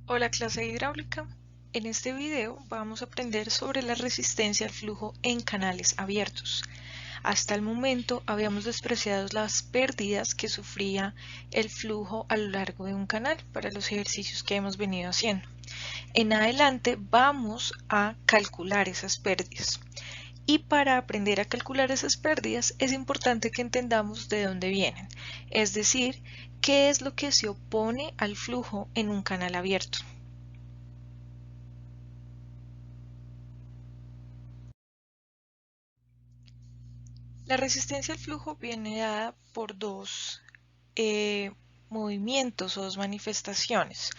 Hola, clase de hidráulica. En este video vamos a aprender sobre la resistencia al flujo en canales abiertos. Hasta el momento habíamos despreciado las pérdidas que sufría el flujo a lo largo de un canal para los ejercicios que hemos venido haciendo. En adelante vamos a calcular esas pérdidas. Y para aprender a calcular esas pérdidas es importante que entendamos de dónde vienen, es decir, qué es lo que se opone al flujo en un canal abierto. La resistencia al flujo viene dada por dos movimientos o dos manifestaciones.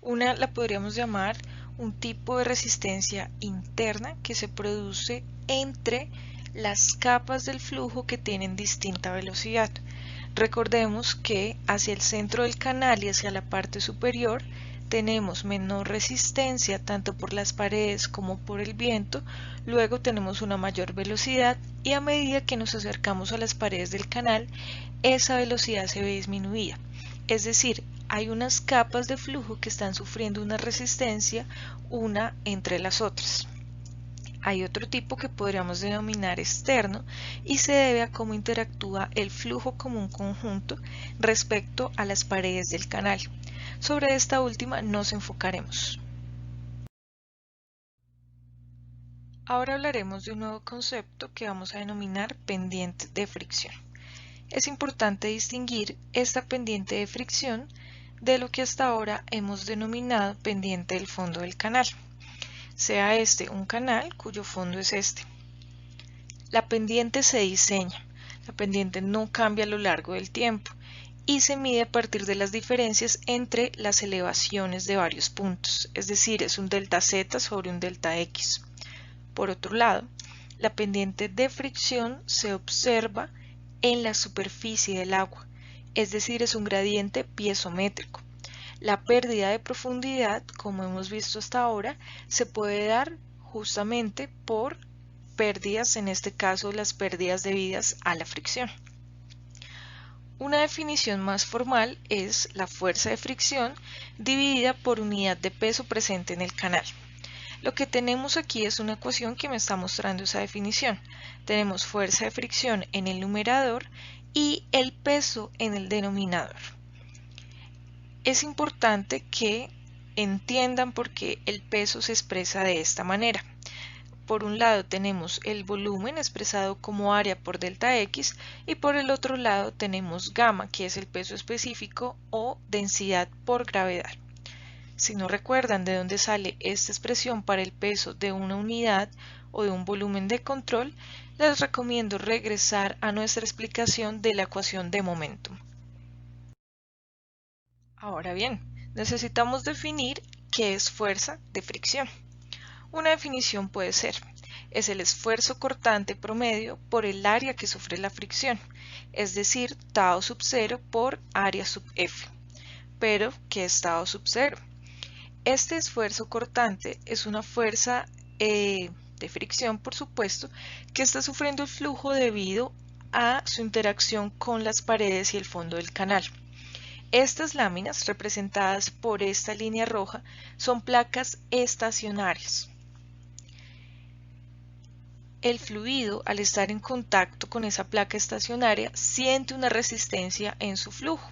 Una la podríamos llamar un tipo de resistencia interna que se produce entre las capas del flujo que tienen distinta velocidad. Recordemos que hacia el centro del canal y hacia la parte superior tenemos menor resistencia tanto por las paredes como por el viento, luego tenemos una mayor velocidad y a medida que nos acercamos a las paredes del canal, esa velocidad se ve disminuida. Es decir, hay unas capas de flujo que están sufriendo una resistencia una entre las otras. Hay otro tipo que podríamos denominar externo y se debe a cómo interactúa el flujo como un conjunto respecto a las paredes del canal. Sobre esta última nos enfocaremos. Ahora hablaremos de un nuevo concepto que vamos a denominar pendiente de fricción. Es importante distinguir esta pendiente de fricción de lo que hasta ahora hemos denominado pendiente del fondo del canal. Sea este un canal cuyo fondo es este. La pendiente se diseña, la pendiente no cambia a lo largo del tiempo y se mide a partir de las diferencias entre las elevaciones de varios puntos, es decir, es un delta z sobre un delta x. Por otro lado, la pendiente de fricción se observa en la superficie del agua, es decir, es un gradiente piezométrico. La pérdida de profundidad, como hemos visto hasta ahora, se puede dar justamente por pérdidas, en este caso las pérdidas debidas a la fricción. Una definición más formal es la fuerza de fricción dividida por unidad de peso presente en el canal. Lo que tenemos aquí es una ecuación que me está mostrando esa definición. Tenemos fuerza de fricción en el numerador y el peso en el denominador. Es importante que entiendan por qué el peso se expresa de esta manera. Por un lado tenemos el volumen expresado como área por delta X y por el otro lado tenemos gamma, que es el peso específico o densidad por gravedad. Si no recuerdan de dónde sale esta expresión para el peso de una unidad o de un volumen de control, les recomiendo regresar a nuestra explicación de la ecuación de momentum. Ahora bien, necesitamos definir qué es fuerza de fricción. Una definición puede ser: es el esfuerzo cortante promedio por el área que sufre la fricción, es decir, tau sub 0 por área sub F. Pero, ¿qué es tau sub 0? Este esfuerzo cortante es una fuerza de fricción, por supuesto, que está sufriendo el flujo debido a su interacción con las paredes y el fondo del canal. Estas láminas, representadas por esta línea roja, son placas estacionarias. El fluido, al estar en contacto con esa placa estacionaria, siente una resistencia en su flujo.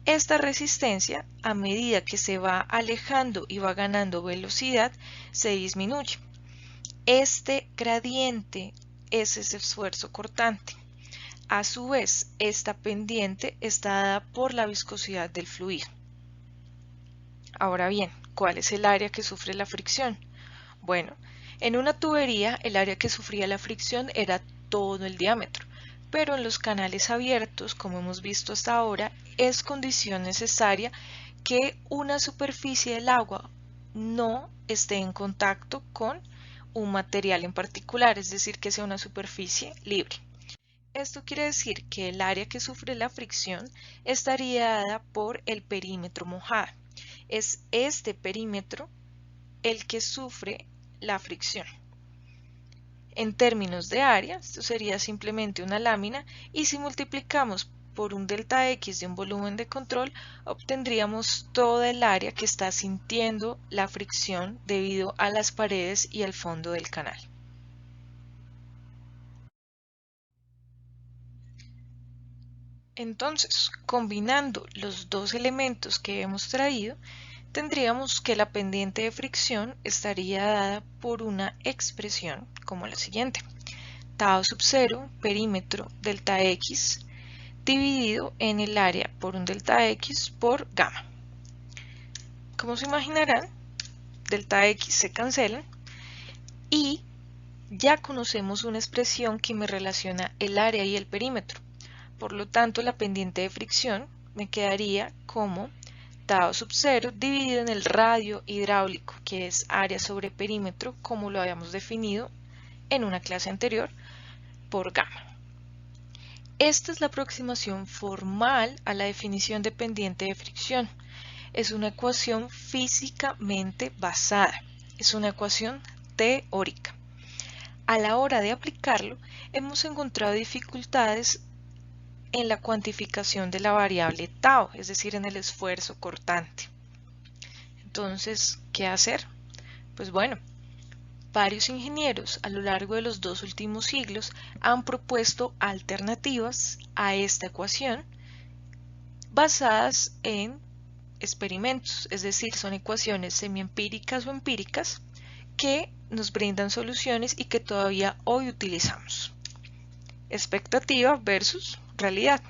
Esta resistencia, a medida que se va alejando y va ganando velocidad, se disminuye. Este gradiente es ese esfuerzo cortante. A su vez, esta pendiente está dada por la viscosidad del fluido. Ahora bien, ¿cuál es el área que sufre la fricción? Bueno, en una tubería el área que sufría la fricción era todo el diámetro, pero en los canales abiertos, como hemos visto hasta ahora, es condición necesaria que una superficie del agua no esté en contacto con un material en particular, es decir, que sea una superficie libre. Esto quiere decir que el área que sufre la fricción estaría dada por el perímetro mojado. Es este perímetro el que sufre la fricción. En términos de área, esto sería simplemente una lámina, y si multiplicamos por un delta X de un volumen de control, obtendríamos toda el área que está sintiendo la fricción debido a las paredes y al fondo del canal. Entonces, combinando los dos elementos que hemos traído, tendríamos que la pendiente de fricción estaría dada por una expresión como la siguiente: tau sub 0 perímetro delta X dividido en el área por un delta X por gamma. Como se imaginarán, delta X se cancelan y ya conocemos una expresión que me relaciona el área y el perímetro. Por lo tanto, la pendiente de fricción me quedaría como tau sub 0 dividido en el radio hidráulico, que es área sobre perímetro, como lo habíamos definido en una clase anterior, por gamma. Esta es la aproximación formal a la definición de pendiente de fricción. Es una ecuación físicamente basada, es una ecuación teórica. A la hora de aplicarlo, hemos encontrado dificultades en la cuantificación de la variable tau, es decir, en el esfuerzo cortante. Entonces, ¿qué hacer? Pues bueno, varios ingenieros a lo largo de los 2 últimos siglos han propuesto alternativas a esta ecuación basadas en experimentos, es decir, son ecuaciones semiempíricas o empíricas que nos brindan soluciones y que todavía hoy utilizamos. Expectativa versus realidad.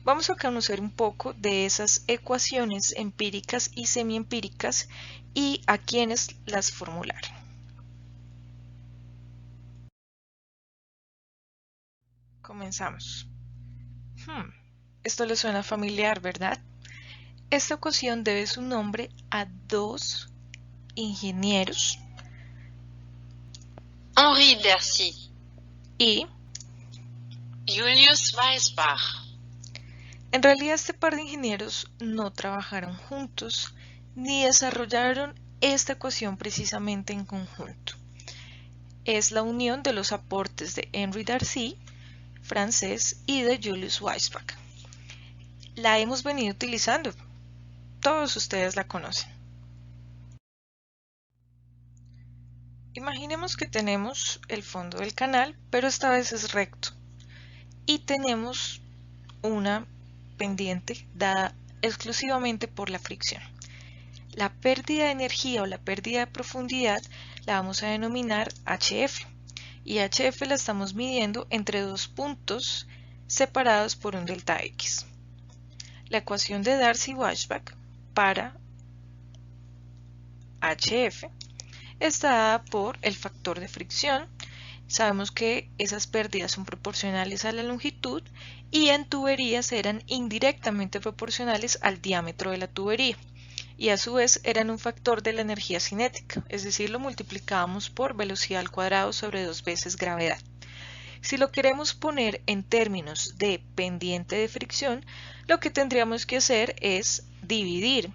Vamos a conocer un poco de esas ecuaciones empíricas y semiempíricas y a quienes las formularon. Comenzamos. Esto le suena familiar, ¿verdad? Esta ecuación debe su nombre a dos ingenieros Henri Bercy y Julius Weisbach. en realidad este par de ingenieros no trabajaron juntos ni desarrollaron esta ecuación precisamente en conjunto. Es la unión de los aportes de Henri Darcy, francés, y de Julius Weisbach. La hemos venido utilizando. Todos ustedes la conocen. Imaginemos que tenemos el fondo del canal, pero esta vez es recto. Y tenemos una pendiente dada exclusivamente por la fricción. La pérdida de energía o la pérdida de profundidad la vamos a denominar HF. Y HF la estamos midiendo entre dos puntos separados por un delta X. La ecuación de Darcy-Weisbach para HF está dada por el factor de fricción. Sabemos que esas pérdidas son proporcionales a la longitud y en tuberías eran indirectamente proporcionales al diámetro de la tubería y a su vez eran un factor de la energía cinética, es decir, lo multiplicábamos por velocidad al cuadrado sobre 2 veces gravedad. Si lo queremos poner en términos de pendiente de fricción, lo que tendríamos que hacer es dividir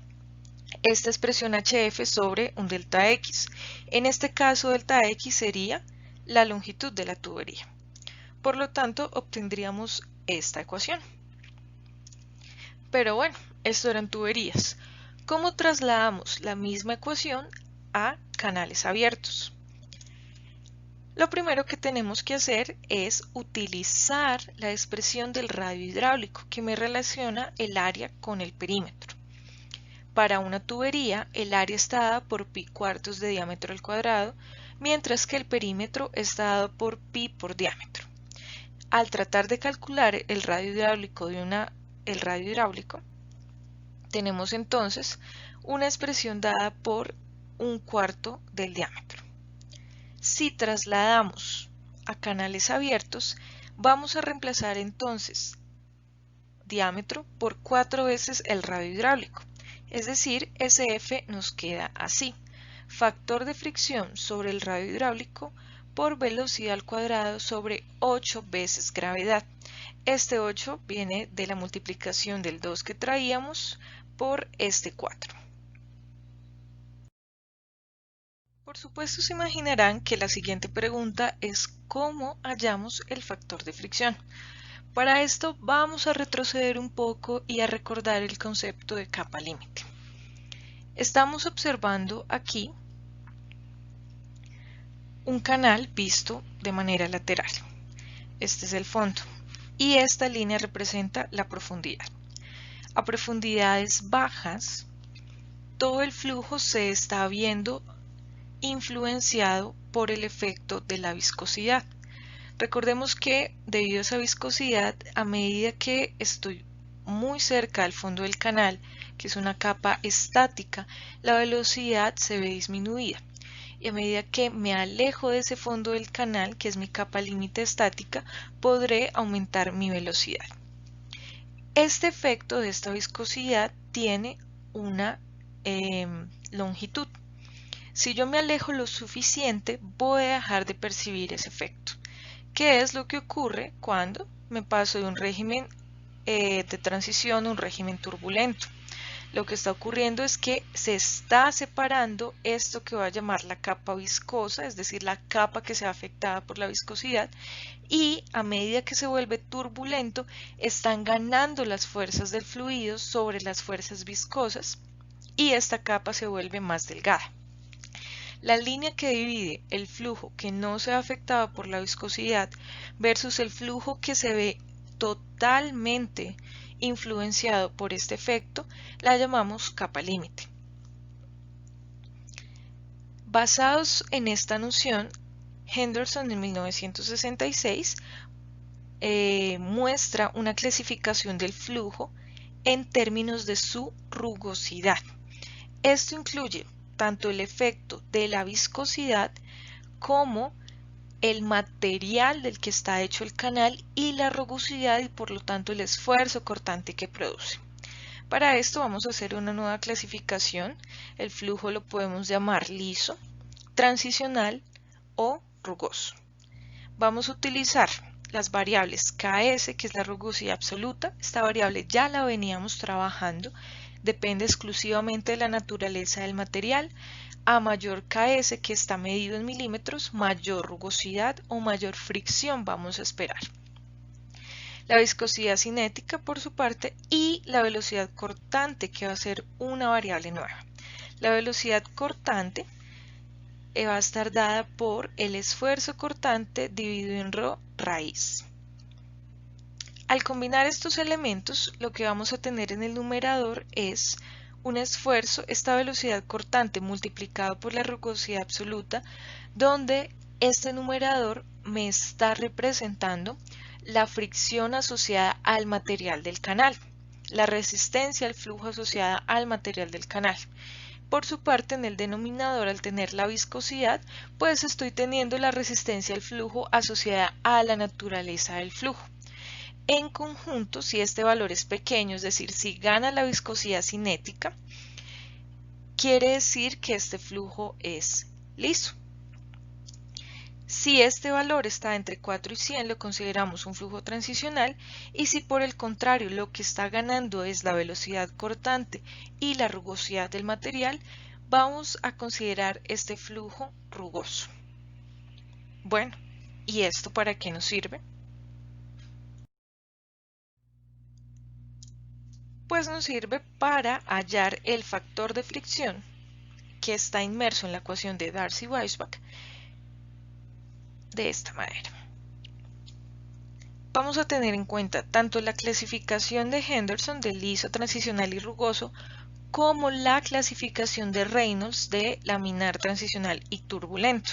esta expresión HF sobre un delta X. En este caso, delta X sería la longitud de la tubería. Por lo tanto, obtendríamos esta ecuación. Pero bueno, esto eran tuberías. ¿Cómo trasladamos la misma ecuación a canales abiertos? Lo primero que tenemos que hacer es utilizar la expresión del radio hidráulico que me relaciona el área con el perímetro. Para una tubería, el área está dada por pi cuartos de diámetro al cuadrado, mientras que el perímetro está dado por pi por diámetro. Al tratar de calcular el radio hidráulico tenemos entonces una expresión dada por un cuarto del diámetro. Si trasladamos a canales abiertos, vamos a reemplazar entonces diámetro por 4 veces el radio hidráulico. Es decir, SF nos queda así: factor de fricción sobre el radio hidráulico por velocidad al cuadrado sobre 8 veces gravedad. Este 8 viene de la multiplicación del 2 que traíamos por este 4. Por supuesto, se imaginarán que la siguiente pregunta es ¿cómo hallamos el factor de fricción? Para esto vamos a retroceder un poco y a recordar el concepto de capa límite. Estamos observando aquí un canal visto de manera lateral. Este es el fondo y esta línea representa la profundidad. A profundidades bajas, todo el flujo se está viendo influenciado por el efecto de la viscosidad. Recordemos que debido a esa viscosidad, a medida que estoy muy cerca del fondo del canal, que es una capa estática, la velocidad se ve disminuida. Y a medida que me alejo de ese fondo del canal, que es mi capa límite estática, podré aumentar mi velocidad. Este efecto de esta viscosidad tiene una longitud. Si yo me alejo lo suficiente, voy a dejar de percibir ese efecto. ¿Qué es lo que ocurre cuando me paso de un régimen de transición a un régimen turbulento? Lo que está ocurriendo es que se está separando esto que voy a llamar la capa viscosa, es decir, la capa que se ve afectada por la viscosidad, y a medida que se vuelve turbulento, están ganando las fuerzas del fluido sobre las fuerzas viscosas y esta capa se vuelve más delgada. La línea que divide el flujo que no se ve afectado por la viscosidad versus el flujo que se ve totalmente influenciado por este efecto, la llamamos capa límite. Basados en esta noción, Henderson en 1966 muestra una clasificación del flujo en términos de su rugosidad. Esto incluye tanto el efecto de la viscosidad como el material del que está hecho el canal y la rugosidad y por lo tanto el esfuerzo cortante que produce. Para esto vamos a hacer una nueva clasificación. El flujo lo podemos llamar liso, transicional o rugoso. Vamos a utilizar las variables Ks, que es la rugosidad absoluta. Esta variable ya la veníamos trabajando. Depende exclusivamente de la naturaleza del material. A mayor Ks, que está medido en milímetros, mayor rugosidad o mayor fricción vamos a esperar. La viscosidad cinética por su parte y la velocidad cortante, que va a ser una variable nueva. La velocidad cortante va a estar dada por el esfuerzo cortante dividido en ρ raíz. Al combinar estos elementos, lo que vamos a tener en el numerador es un esfuerzo, esta velocidad cortante multiplicado por la rugosidad absoluta, donde este numerador me está representando la fricción asociada al material del canal, la resistencia al flujo asociada al material del canal. Por su parte, en el denominador, al tener la viscosidad, pues estoy teniendo la resistencia al flujo asociada a la naturaleza del flujo. En conjunto, si este valor es pequeño, es decir, si gana la viscosidad cinética, quiere decir que este flujo es liso. Si este valor está entre 4 y 100, lo consideramos un flujo transicional, y si por el contrario lo que está ganando es la velocidad cortante y la rugosidad del material, vamos a considerar este flujo rugoso. Bueno, ¿y esto para qué nos sirve? Pues nos sirve para hallar el factor de fricción que está inmerso en la ecuación de Darcy-Weisbach de esta manera. Vamos a tener en cuenta tanto la clasificación de Henderson de liso, transicional y rugoso, como la clasificación de Reynolds de laminar, transicional y turbulento.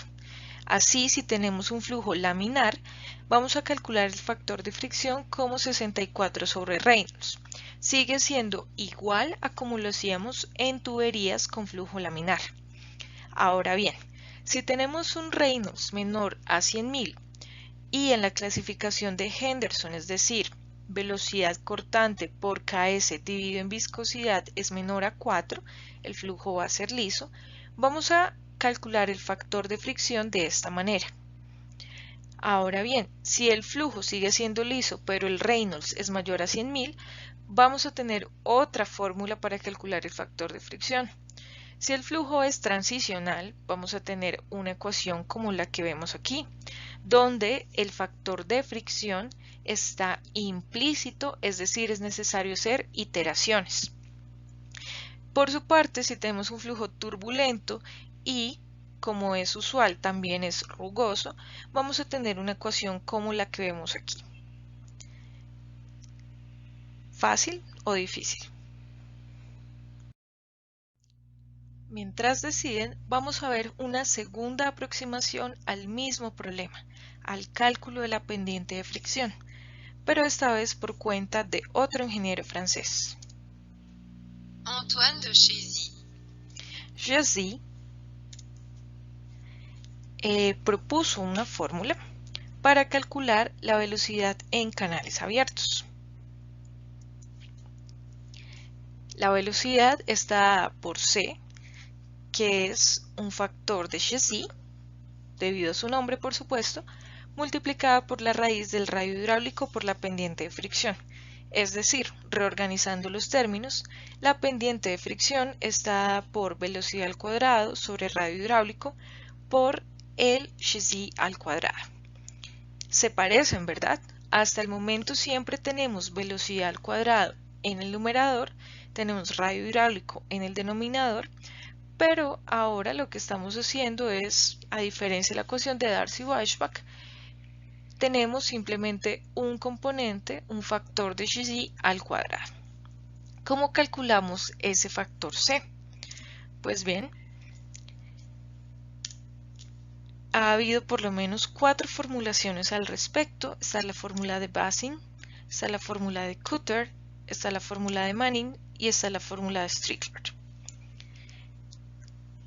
Así, si tenemos un flujo laminar, vamos a calcular el factor de fricción como 64 sobre Reynolds. Sigue siendo igual a como lo hacíamos en tuberías con flujo laminar. Ahora bien, si tenemos un Reynolds menor a 100.000 y en la clasificación de Henderson, es decir, velocidad cortante por Ks dividido en viscosidad es menor a 4, el flujo va a ser liso, vamos a calcular el factor de fricción de esta manera. Ahora bien, si el flujo sigue siendo liso pero el Reynolds es mayor a 100.000, vamos a tener otra fórmula para calcular el factor de fricción. Si el flujo es transicional, vamos a tener una ecuación como la que vemos aquí, donde el factor de fricción está implícito, es decir, es necesario hacer iteraciones. Por su parte, si tenemos un flujo turbulento y, como es usual, también es rugoso, vamos a tener una ecuación como la que vemos aquí. ¿Fácil o difícil? Mientras deciden, vamos a ver una segunda aproximación al mismo problema, al cálculo de la pendiente de fricción, pero esta vez por cuenta de otro ingeniero francés. Antoine de Chézy Jessy propuso una fórmula para calcular la velocidad en canales abiertos. La velocidad está dada por C, que es un factor de Jessy, debido a su nombre por supuesto, multiplicada por la raíz del radio hidráulico por la pendiente de fricción. Es decir, reorganizando los términos, la pendiente de fricción está dada por velocidad al cuadrado sobre radio hidráulico por el Jessy al cuadrado. Se parecen, ¿verdad? Hasta el momento siempre tenemos velocidad al cuadrado en el numerador, tenemos radio hidráulico en el denominador, pero ahora lo que estamos haciendo es, a diferencia de la ecuación de Darcy-Weisbach, tenemos simplemente un componente, un factor de Jessy al cuadrado. ¿Cómo calculamos ese factor C? Pues bien, ha habido por lo menos 4 formulaciones al respecto. Está la fórmula de Basing, está la fórmula de Kutter, está la fórmula de Manning y está la fórmula de Strickler.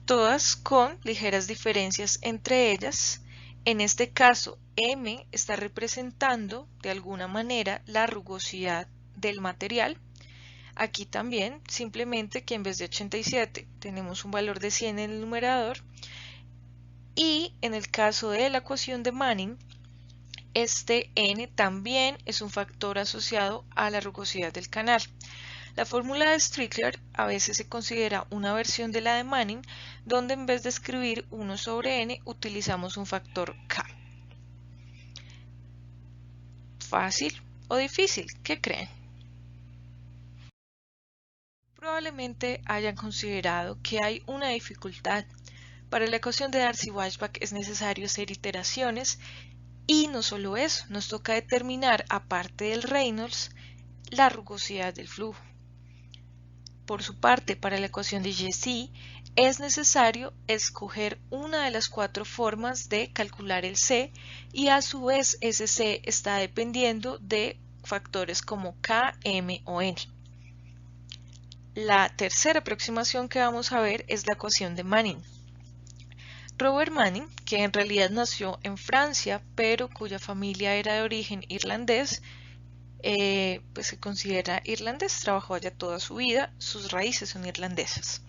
Todas con ligeras diferencias entre ellas. En este caso, M está representando de alguna manera la rugosidad del material. Aquí también, simplemente que en vez de 87 tenemos un valor de 100 en el numerador. Y en el caso de la ecuación de Manning, este N también es un factor asociado a la rugosidad del canal. La fórmula de Strickler a veces se considera una versión de la de Manning, donde en vez de escribir 1 sobre n utilizamos un factor K. ¿Fácil o difícil? ¿Qué creen? Probablemente hayan considerado que hay una dificultad. Para la ecuación de Darcy-Weisbach es necesario hacer iteraciones y no solo eso, nos toca determinar, aparte del Reynolds, la rugosidad del flujo. Por su parte, para la ecuación de Jessy es necesario escoger una de las 4 formas de calcular el C y a su vez ese C está dependiendo de factores como K, M o N. La tercera aproximación que vamos a ver es la ecuación de Manning. Robert Manning, que en realidad nació en Francia pero cuya familia era de origen irlandés, pues se considera irlandés, trabajó allá toda su vida, sus raíces son irlandesas.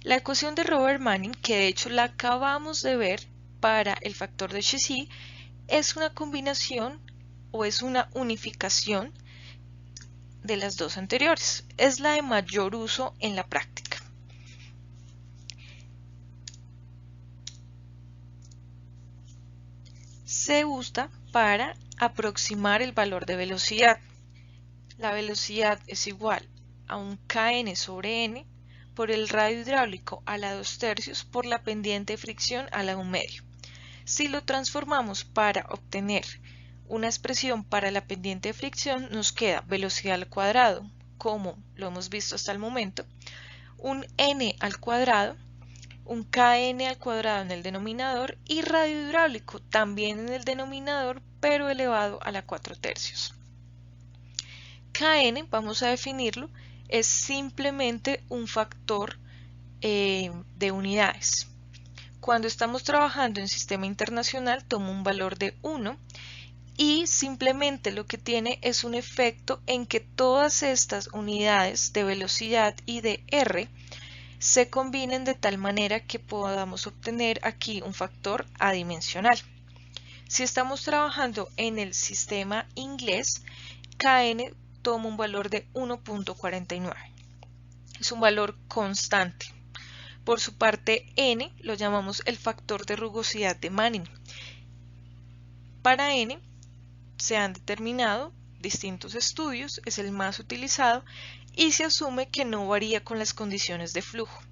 La ecuación de Robert Manning, que de hecho la acabamos de ver para el factor de Jessy, es una combinación o es una unificación de las dos anteriores. Es la de mayor uso en la práctica. Se usa para aproximar el valor de velocidad. La velocidad es igual a un kn sobre n por el radio hidráulico a la 2/3 por la pendiente de fricción a la 1/2. Si lo transformamos para obtener una expresión para la pendiente de fricción, nos queda velocidad al cuadrado, como lo hemos visto hasta el momento, un n al cuadrado, un kn al cuadrado en el denominador y radio hidráulico también en el denominador, pero elevado a la 4/3. Kn, vamos a definirlo, es simplemente un factor de unidades. Cuando estamos trabajando en sistema internacional toma un valor de 1 y simplemente lo que tiene es un efecto en que todas estas unidades de velocidad y de R se combinen de tal manera que podamos obtener aquí un factor adimensional. Si estamos trabajando en el sistema inglés, Kn toma un valor de 1.49. Es un valor constante. Por su parte, N lo llamamos el factor de rugosidad de Manning. Para N Se han determinado distintos estudios, es el más utilizado y se asume que no varía con las condiciones de flujo.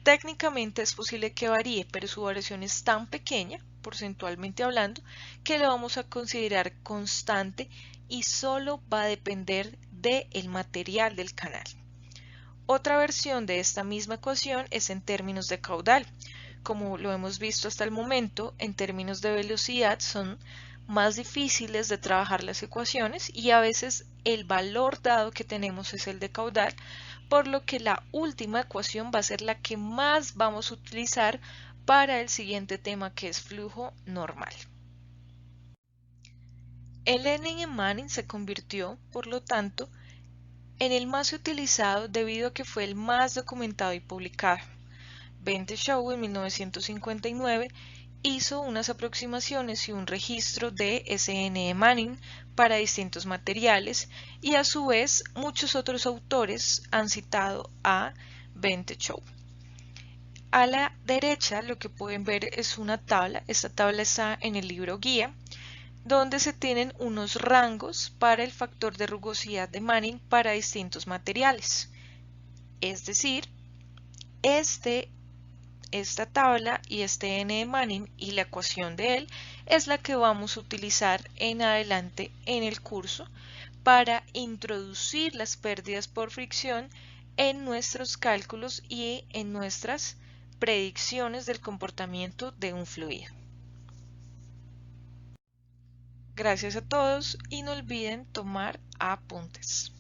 Técnicamente es posible que varíe, pero su variación es tan pequeña, porcentualmente hablando, que lo vamos a considerar constante y solo va a depender del material del canal. Otra versión de esta misma ecuación es en términos de caudal. Como lo hemos visto hasta el momento, en términos de velocidad son más difíciles de trabajar las ecuaciones y a veces el valor dado que tenemos es el de caudal, por lo que la última ecuación va a ser la que más vamos a utilizar para el siguiente tema, que es flujo normal. El Henning-Manning se convirtió, por lo tanto, en el más utilizado debido a que fue el más documentado y publicado. Bente-Shaw en 1959 hizo unas aproximaciones y un registro de SN-Manning para distintos materiales y a su vez muchos otros autores han citado a Bente-Shaw. A la derecha lo que pueden ver es una tabla, esta tabla está en el libro guía, donde se tienen unos rangos para el factor de rugosidad de Manning para distintos materiales. Es decir, esta tabla y este n de Manning y la ecuación de él es la que vamos a utilizar en adelante en el curso para introducir las pérdidas por fricción en nuestros cálculos y en nuestras predicciones del comportamiento de un fluido. Gracias a todos y no olviden tomar apuntes.